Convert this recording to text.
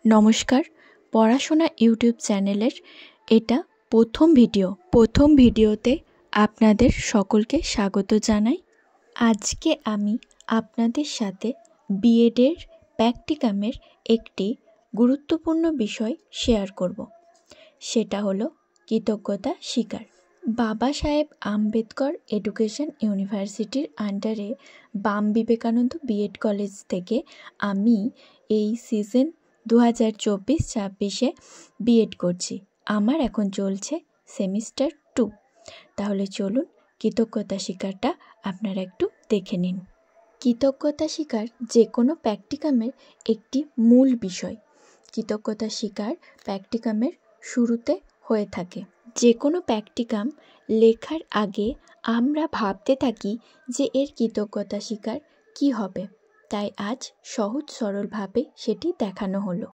নমস্কার, পড়াশোনা ইউটিউব চ্যানেলের এটা প্রথম ভিডিওতে আপনাদের সকলকে স্বাগত জানাই। আজকে আমি আপনাদের সাথে বিএডের প্র্যাকটিকামের একটি গুরুত্বপূর্ণ বিষয় শেয়ার করব। সেটা হলো কৃতজ্ঞতা স্বীকার। বাবা সাহেব আম্বেদকর এডুকেশন ইউনিভার্সিটির আন্ডারে বাম বিবেকানন্দ বিএড কলেজ থেকে আমি এই সিজন 2024-26 বিএড করছি। আমার এখন চলছে সেমিস্টার 2। তাহলে চলুন কৃতজ্ঞতা স্বীকারটা আপনারা একটু দেখে নিন। কৃতজ্ঞতা স্বীকার যে কোনো প্র্যাকটিকামের একটি মূল বিষয়। কৃতজ্ঞতা স্বীকার প্র্যাকটিকামের শুরুতে হয়ে থাকে। যে কোনো প্র্যাকটিকাম লেখার আগে আমরা ভাবতে থাকি যে এর কৃতজ্ঞতা স্বীকার কী হবে, তাই আজ সহজ সরলভাবে সেটি দেখানো হলো।